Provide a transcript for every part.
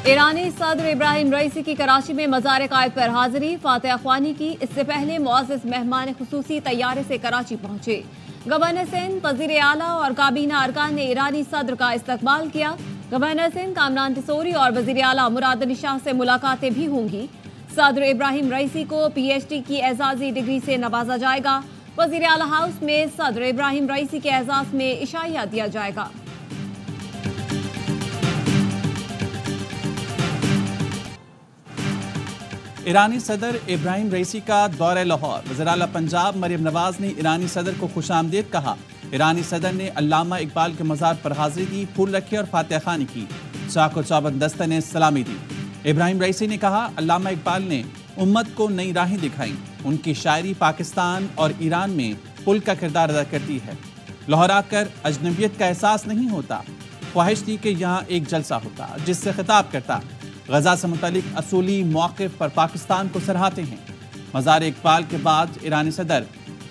ईरानी सदर इब्राहिम रईसी की कराची में मज़ार कायद पर हाजिरी, फातिह अख्वानी की। इससे पहले मुअज़्ज़ज़ मेहमान खुसूसी तैयारे से कराची पहुंचे। गवर्नर सिंध, वज़ीर आला और काबीना अरकान ने ईरानी सदर का इस्तकबाल किया। गवर्नर सिंध कामरान तिसोरी और वज़ीर आला मुराद अली शाह से मुलाकातें भी होंगी। सदर इब्राहिम रईसी को PhD की एजाजी डिग्री से नवाजा जाएगा। वज़ीर आला हाउस में सदर इब्राहिम रईसी के एजाज में इशाइया दिया जाएगा। ईरानी सदर इब्राहिम रईसी का दौरा लाहौर। वज़ीर आला पंजाब मरियम नवाज ने ईरानी सदर को खुशामदीद कहा। ईरानी सदर ने अल्लामा इकबाल के मज़ार पर हाजिरी दी, फूल रखे और फातिहा खानी की। चाको चाबक दस्ते ने सलामी दी। इब्राहिम रईसी ने कहा, अल्लामा इकबाल ने उम्मत को नई राहें दिखाई। उनकी शायरी पाकिस्तान और ईरान में पुल का किरदार अदा करती है। लाहौर आकर अजनबियत का एहसास नहीं होता। ख्वाहिश थी कि यहाँ एक जलसा होता जिससे खिताब करता। गजा से मुतालिक असूली मौक़िफ़ पर पाकिस्तान को सराहते हैं। मज़ार इकबाल के बाद ईरानी सदर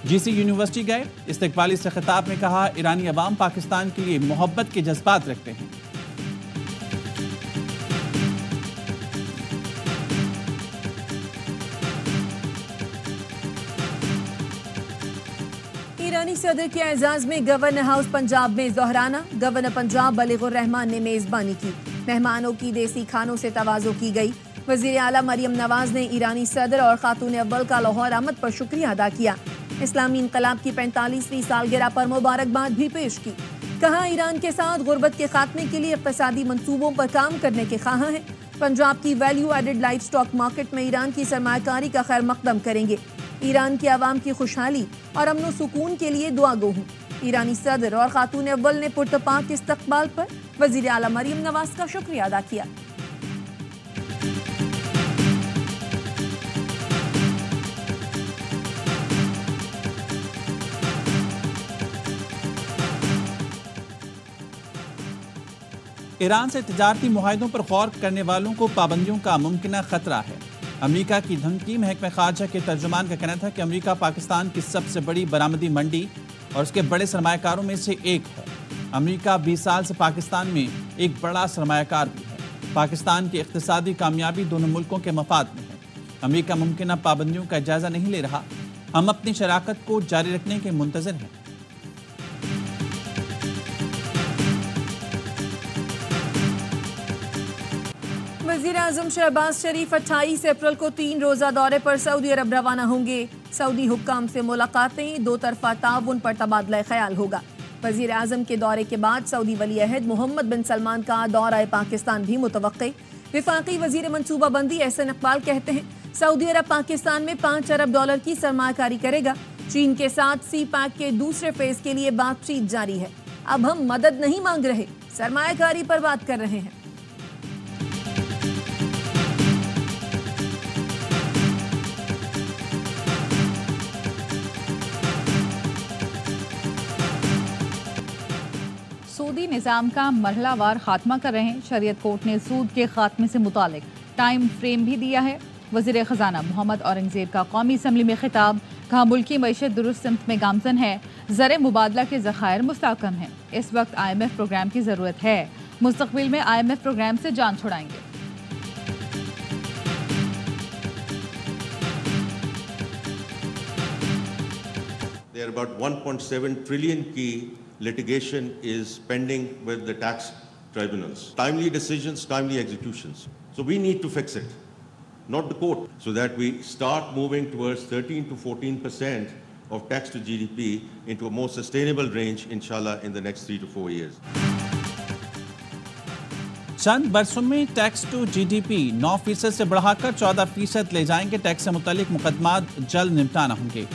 GC यूनिवर्सिटी गए। इस्तकबाली से खिताब में कहा, ईरानी अवाम पाकिस्तान के लिए मोहब्बत के जज्बात रखते हैं। ईरानी सदर के एजाज में गवर्नर हाउस पंजाब में ज़ोहराना। गवर्नर पंजाब बलीगुर रहमान ने मेज़बानी की। मेहमानों की देसी खानों से तवाज़ो की गई। वज़ीर आला मरियम नवाज ने ईरानी सदर और खातून अव्वल का लाहौर आमद पर शुक्रिया अदा किया। इस्लामी इनकलाब की 45वीं सालगिरह पर मुबारकबाद भी पेश की। कहा, ईरान के साथ गुर्बत के खात्मे के लिए इक़्तिसादी मंसूबों पर काम करने के ख्वाहां हैं। पंजाब की value added livestock market में ईरान की सरमायाकारी का खैर मकदम करेंगे। ईरान की आवाम की खुशहाली और अमन सुकून के लिए दुआ गो हूँ। ईरानी सदर और खातून अव्वल ने पुरतपाक इस्तकबाल पर वज़ीर आला मरियम नवाज का शुक्रिया अदा किया। ईरान से तिजारती मुआहिदों पर गौर करने वालों को पाबंदियों का मुमकिना खतरा है। अमेरिका की धमकी। महकमा खारजा के तर्जुमान का कहना था कि अमेरिका पाकिस्तान की सबसे बड़ी बरामदी मंडी और उसके बड़े सरमायाकारों में से एक है। अमेरिका 20 साल से पाकिस्तान में एक बड़ा सरमायाकार भी है। पाकिस्तान की इक़्तिसादी कामयाबी दोनों मुल्कों के मफाद में है। अमेरिका मुमकिन पाबंदियों का जायजा नहीं ले रहा। हम अपनी शराकत को जारी रखने के मुंतज़िर हैं। वज़ीर आज़म शहबाज शरीफ 28 अप्रैल को 3 रोज़ा दौरे पर सऊदी अरब रवाना होंगे। सऊदी हुक्काम से मुलाकातें, दो तरफा ताउन पर तबादला ख्याल होगा। वज़ीर आज़म के दौरे के बाद सऊदी वली अहद मोहम्मद बिन सलमान का दौरा पाकिस्तान भी मुतवक्की। विफाकी वज़ीर मनसूबाबंदी एहसन इकबाल कहते हैं, सऊदी अरब पाकिस्तान में $5 अरब की सरमायाकारी करेगा। चीन के साथ CPEC के दूसरे फेज के लिए बातचीत जारी है। अब हम मदद नहीं मांग रहे, सरमायाकारी पर बात कर रहे हैं। सूदी निज़ाम का मरहलावार खात्मा कर रहे हैं। शरीयत कोर्ट ने सूद के खात्मे से मुतालिक टाइम फ्रेम भी दिया है। वज़ीर ख़जाना मोहम्मद औरंगज़ेब का कौमी असम्बली में खिताब। कहा, मुल्की मईशत दुरुस्त सिमत में गामज़न है। ज़र मुबादला के ज़खायर मुस्तहकम हैं। इस वक्त IMF प्रोग्राम की ज़रूरत है। मुस्तक़बिल में IMF प्रोग्राम से जान छुड़ाएंगे। There are about 1.7 trillion की litigation is pending with the tax tribunals. Timely decisions, timely executions. So we need to fix it, not the court, so that we start moving towards 13 to 14% of tax to GDP into a more sustainable range, inshallah, in the next 3 to 4 years. चंद बरसों में tax to GDP 9% से बढ़ाकर 14% ले जाएंगे। Tax से मुतालिक मुकदमात जल्द निपटाना होंगे।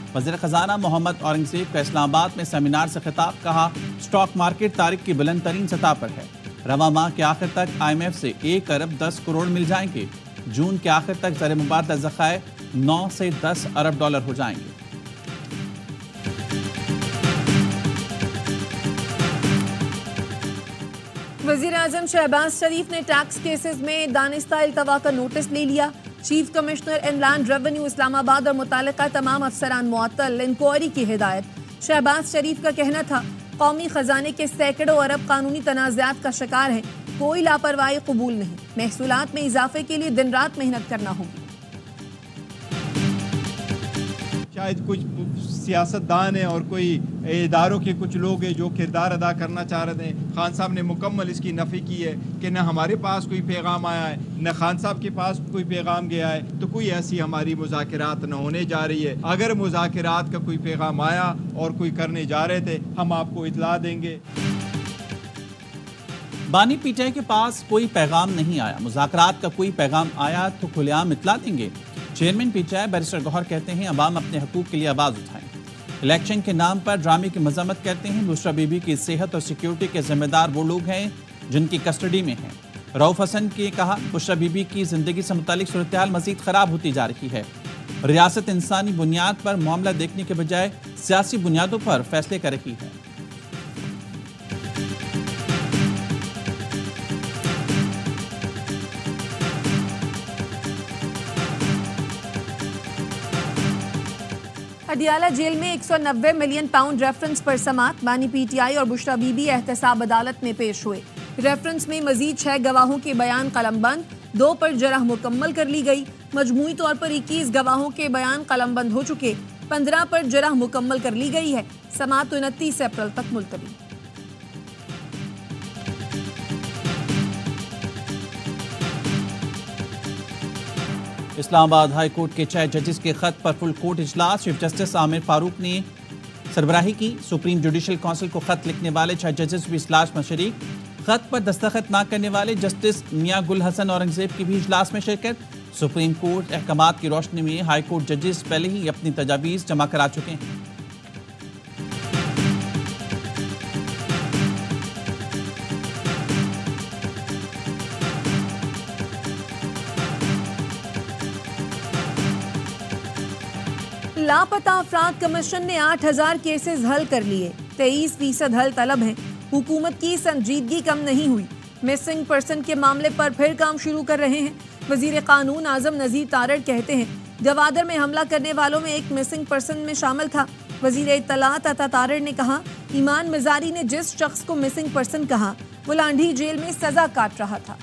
वज़ीर ख़जाना मोहम्मद औरंगज़ेब का इस्लामाबाद में सेमिनार से खिताब। कहा, स्टॉक मार्केट तारीख की बुलंद तरीन सतह पर है। रवा माह के आखिर तक IMF से 1 अरब 10 करोड़ मिल जाएंगे। जून के आखिर तक ज़र मुबादला ज़खायर 9 से 10 अरब डॉलर हो जाएंगे। वज़ीर आज़म शहबाज शरीफ ने टैक्स केसेस में दानिस्ता इल्तवा का नोटिस ले लिया। Chief commissioner inland revenue Islamabad और मुतालिका तमाम अफसरान मुअत्तल, इंक्वायरी की हिदायत। शहबाज शरीफ का कहना था, कौमी खजाने के सैकड़ों अरब कानूनी तनाज़ात का शिकार हैं। कोई लापरवाही कबूल नहीं। महसूलात में इजाफे के लिए दिन रात मेहनत करना होगी। शायद कुछ सियासतदान हैं और कोई इदारों के कुछ लोग हैं जो किरदार अदा करना चाह रहे थे। खान साहब ने मुकम्मल इसकी नफ़ी की है कि न हमारे पास कोई पैगाम आया है, न खान साहब के पास कोई पैगाम गया है, तो कोई ऐसी हमारी मुज़ाकरात न होने जा रही है। अगर मुज़ाकरात का कोई पैगाम आया और कोई करने जा रहे थे, हम आपको इतला देंगे। बानी पीटीआई के पास कोई पैगाम नहीं आया, मुज़ाकरात का कोई पैगाम आया तो खुलेआम इतला देंगे। चेयरमैन पीटीआई बैरिस्टर गौहर कहते हैं अवाम अपने हकूक़ के लिए आवाज़ उठाएं। इलेक्शन के नाम पर ड्रामे की मजम्मत करते हैं। बुशरा बीबी की सेहत और सिक्योरिटी के जिम्मेदार वो लोग हैं जिनकी कस्टडी में हैं। रऊफ हसन ने कहा बुशरा बीबी की जिंदगी से मुतालिक सूरत हाल मजीद खराब होती जा रही है। रियासत इंसानी बुनियाद पर मामला देखने के बजाय सियासी बुनियादों पर फैसले कर रही है। अडियाला जेल में 190 मिलियन पाउंड रेफरेंस पर समात। बानी पीटीआई और बुशरा बीबी एहतसाब अदालत में पेश हुए। रेफरेंस में मजीद 6 गवाहों के बयान कलमबंद, 2 पर जरह मुकम्मल कर ली गई। मजमूई तौर पर 21 गवाहों के बयान कलमबंद हो चुके, 15 पर जरह मुकम्मल कर ली गई है। समात 29 अप्रैल तक मुलतवी। इस्लामाबाद हाई कोर्ट के 6 जजेस के खत पर फुल कोर्ट इजलास। चीफ जस्टिस आमिर फारूक ने सरबराही की। सुप्रीम जुडिशल काउंसिल को खत लिखने वाले 6 जजेस भी इजलास में शरीक। खत पर दस्तखत न करने वाले जस्टिस मियां गुल हसन औरंगजेब की भी इजलास में शिरकत। सुप्रीम कोर्ट अहकामात की रोशनी में हाई कोर्ट जजेस पहले ही अपनी तजावीज़ जमा करा चुके हैं। लापता अफराद कमीशन ने 8000 केसेस हल कर लिए, 23% हल तलब हैं। हुकूमत की संजीदगी कम नहीं हुई। मिसिंग पर्सन के मामले पर फिर काम शुरू कर रहे हैं। वजीर कानून आजम नजीर तारड़ कहते हैं गवादर में हमला करने वालों में एक मिसिंग पर्सन में शामिल था। वजीर इत्तलात अता तारड़ ने कहा ईमान मिजारी ने जिस शख्स को मिसिंग पर्सन कहा वो लांढी जेल में सजा काट रहा था।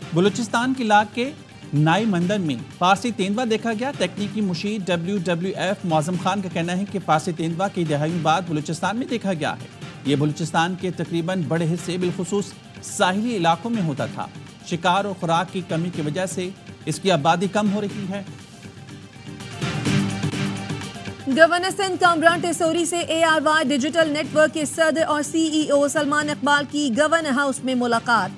बलूचिस्तान के इलाके नाई मंदन में फारसी तेंदुआ देखा गया। तकनीकी मुशीर WWF मौज़म खान का कहना है कि फारसी तेंदुआ कई दहाइयों बाद बलूचिस्तान में देखा गया है। ये बलूचिस्तान के तकरीबन बड़े हिस्से बिलखुसूस साहिली इलाकों में होता था। शिकार और खुराक की कमी की वजह से इसकी आबादी कम हो रही है। गवर्नर सिंध कामरान टेसोरी से ARY डिजिटल नेटवर्क के सदर और CEO सलमान इकबाल की गवर्नर हाउस में मुलाकात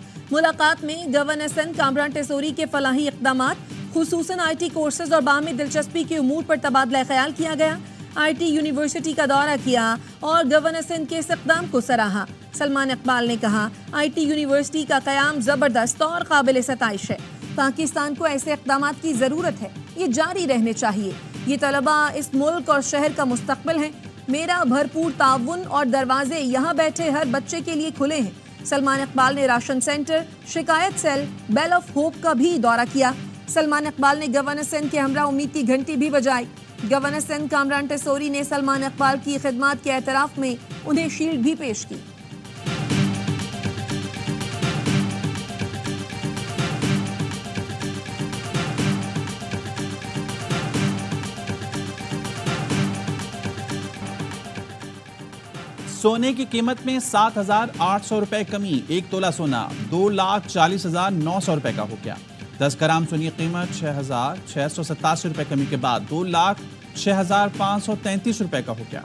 में गवर्नर सिंध कामरान टेसोरी के फलाही इक़दामात, खुसूसन IT कोर्सेज और बाहमी दिलचस्पी के उमूर पर तबादला ख्याल किया गया। IT यूनिवर्सिटी का दौरा किया और गवर्नर सिंध के इस इक़दाम को सराहा। सलमान इकबाल ने कहा IT यूनिवर्सिटी का क़याम ज़बरदस्त और काबिल सताइश है। पाकिस्तान को ऐसे इक़दामात की ज़रूरत है, ये जारी रहने चाहिए। ये तलबा इस मुल्क और शहर का मुस्तक़बिल हैं। मेरा भरपूर ताउन और दरवाजे यहाँ बैठे हर बच्चे के लिए खुले हैं। सलमान इकबाल ने राशन सेंटर, शिकायत सेल, बेल ऑफ होप का भी दौरा किया। सलमान इकबाल ने गवर्नर सिंध के हमरा उम्मीद की घंटी भी बजाई। गवर्नर सिंध कामरान टेसोरी ने सलमान इकबाल की खिदमत के एतराफ में उन्हें शील्ड भी पेश की। सोने की कीमत में 7,800 रुपए कमी। 1 तोला सोना 2,40,900 रुपए का हो गया। 10 ग्राम सोने की कीमत 6,687 रुपए कमी के बाद 2,06,533 रुपए का हो गया।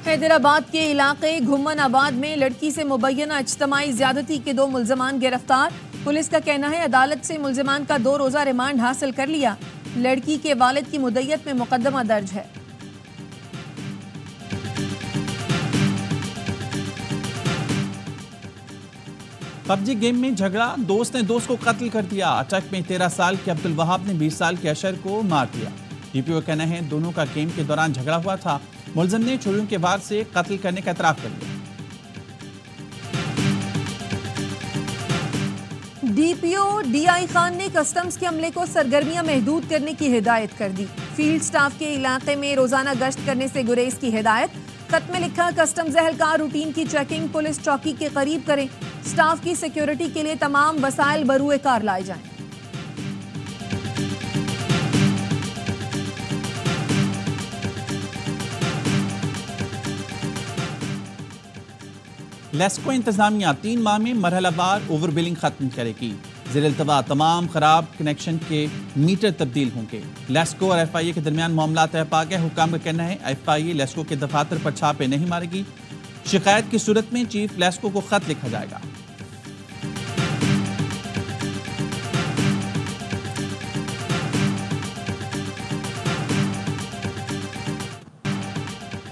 हैदराबाद के इलाके घुम्मनाबाद में लड़की से मुबैना इज्तमाई ज्यादती के 2 मुल्जमान गिरफ्तार। पुलिस का कहना है अदालत से मुल्जमान का 2 रोजा रिमांड हासिल कर लिया। लड़की के वालिद की मुद्दत में मुकदमा दर्ज है। पबजी गेम में झगड़ा, दोस्त ने दोस्त को कत्ल कर दिया। अटक में 13 साल के अब्दुल वहाब ने 20 साल के अशर को मार दिया। DPO का कहना है दोनों का गेम के दौरान झगड़ा हुआ था। मुलजिम ने छुरियों के वार से कत्ल करने का एतराफ कर लिया। डीपीओ डीआई खान ने कस्टम्स के अमले को सरगर्मियां महदूद करने की हिदायत कर दी। फील्ड स्टाफ के इलाके में रोजाना गश्त करने से गुरेज की हिदायत। खत में लिखा, कस्टम्स एहलकार रूटीन की चेकिंग पुलिस चौकी के करीब करें। स्टाफ की सिक्योरिटी के लिए तमाम वसाइल बरूए कार लाए जाएं। लेस्को इंतजामिया 3 माह में मरहलावार ओवर बिलिंग खत्म करेगी। ज़ेर इल्तवा तमाम खराब कनेक्शन के मीटर तब्दील होंगे। लेस्को और FIA के दरमियान मामला तय पा गया। हुकाम का कहना है FIA लेस्को के दफातर पर छापे नहीं मारेगी। शिकायत की सूरत में चीफ लेस्को को खत लिखा जाएगा।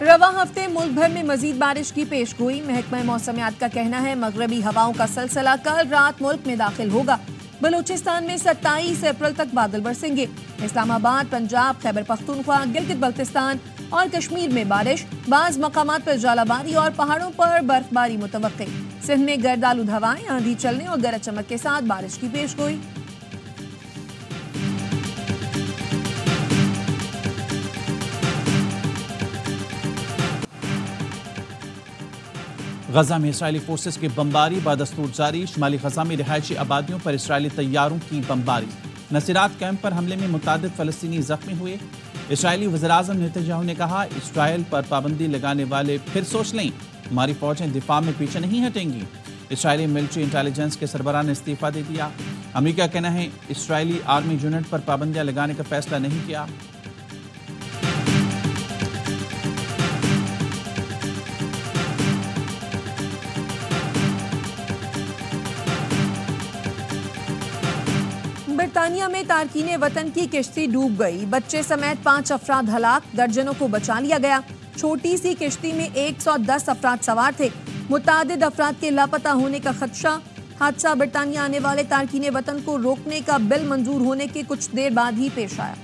रवा हफ्ते मुल्क भर में मजीद बारिश की पेशगोई। महकमा मौसमियात का कहना है मगरबी हवाओं का सिलसिला कल रात मुल्क में दाखिल होगा। बलूचिस्तान में 27 अप्रैल तक बादल बरसेंगे। इस्लामाबाद, पंजाब, खैबर पख्तूनख्वा, गिलगित बल्तिस्तान और कश्मीर में बारिश। बाज मकामात पर जालाबारी और पहाड़ों पर बर्फबारी मुतवक्के। सिंध में गर्द आलूद हवाएं, आंधी चलने और गरज चमक के साथ बारिश की पेशगोई। गजा में इसराइली फोर्सेस की बमबारी बदस्तूर जारी। शुमाली गजा में रिहायशी आबादियों पर इसराइली तैयारों की बमबारी। नसीरात कैंप पर हमले में मुतादिद फलस्तीनी जख्मी हुए। इसराइली वज़ीर-ए-आज़म नेतन्याहू ने कहा, इसराइल पर पाबंदी लगाने वाले फिर सोच लें, हमारी फौजें दिफा में पीछे नहीं हटेंगी। इसराइली मिलिट्री इंटेलिजेंस के सरबराह ने इस्तीफा दे दिया। अमेरिका का कहना है इसराइली आर्मी यूनिट पर पाबंदियां लगाने का फैसला नहीं किया। बरतानिया में तारकीने वतन की किश्ती डूब गई। बच्चे समेत 5 अफराद हलाक, दर्जनों को बचा लिया गया। छोटी सी किश्ती में 110 अफराद सवार थे। मुतादिद अफराद के लापता होने का खदशा। हादसा बरतानिया आने वाले तारकीने वतन को रोकने का बिल मंजूर होने के कुछ देर बाद ही पेश आया।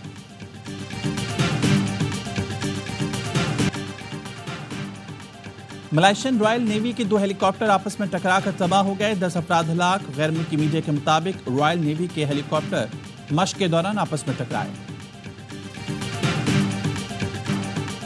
मलाइशियन रॉयल नेवी के 2 हेलीकॉप्टर आपस में टकराकर तबाह हो गए। 10 अफराद हलाक। गैर मुल्की मीडिया के मुताबिक रॉयल नेवी के हेलीकॉप्टर मशक के दौरान आपस में टकराए।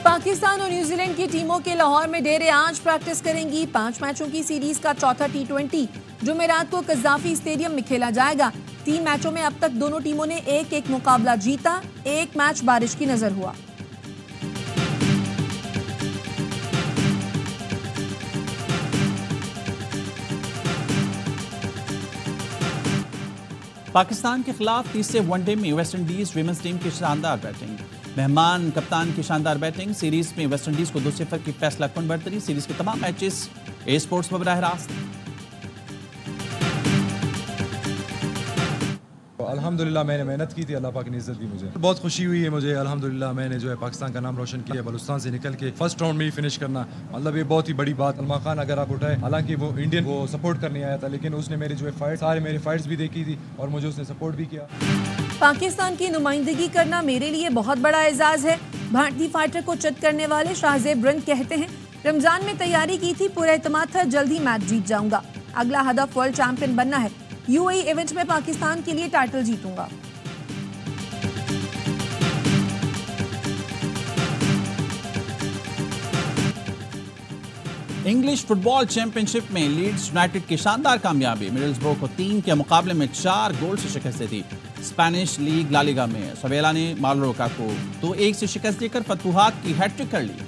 पाकिस्तान और न्यूजीलैंड की टीमों के लाहौर में डेरे आज प्रैक्टिस करेंगी। 5 मैचों की सीरीज का चौथा T20 जुमेरात को कज़ाफी स्टेडियम में खेला जाएगा। 3 मैचों में अब तक दोनों टीमों ने 1-1 मुकाबला जीता। एक मैच बारिश की नजर हुआ। पाकिस्तान के खिलाफ तीसरे वनडे में वेस्टइंडीज विमेंस टीम की शानदार बैटिंग। मेहमान कप्तान की शानदार बैटिंग। सीरीज में वेस्टइंडीज को 2-0 की फैसला कुन बढ़तरी। सीरीज के तमाम मैचेस ए स्पोर्ट्स पर बराह रास्त। अल्हम्दुलिल्लाह मैंने मेहनत की थी, अल्लाह पाक ने इज्जत दी मुझे। बहुत खुशी हुई है मुझे। अल्हम्दुलिल्लाह मैंने जो है पाकिस्तान का नाम रोशन किया। बलूचिस्तान से निकल के फर्स्ट राउंड में ही फिनिश करना, मतलब ये बहुत ही बड़ी बात। सलमान खान अगर आप उठाए, हालांकि वो इंडियन को सपोर्ट करने आया था, लेकिन उसने मेरे जो है फाइट सारे मेरे फाइट्स भी देखी थी और मुझे उसने सपोर्ट भी किया। पाकिस्तान की नुमाइंदगी करना मेरे लिए बहुत बड़ा एजाज है। भारतीय फाइटर को चित करने वाले शाहजेब रंग कहते हैं, रमजान में तैयारी की थी, पूरा एतमाद था जल्द ही मैच जीत जाऊंगा। अगला हदफ वर्ल्ड चैंपियन बनना है। UAE इवेंट में पाकिस्तान के लिए टाइटल जीतूंगा। इंग्लिश फुटबॉल चैंपियनशिप में लीड्स यूनाइटेड की शानदार कामयाबी। मिडलस्ब्रो को 3 के मुकाबले में 4 गोल से शिकस्त दी। स्पेनिश लीग ला लीगा में सवेला ने मालोर्का को 2-1 से शिकस्त देकर फतूहात की हैट्रिक कर ली।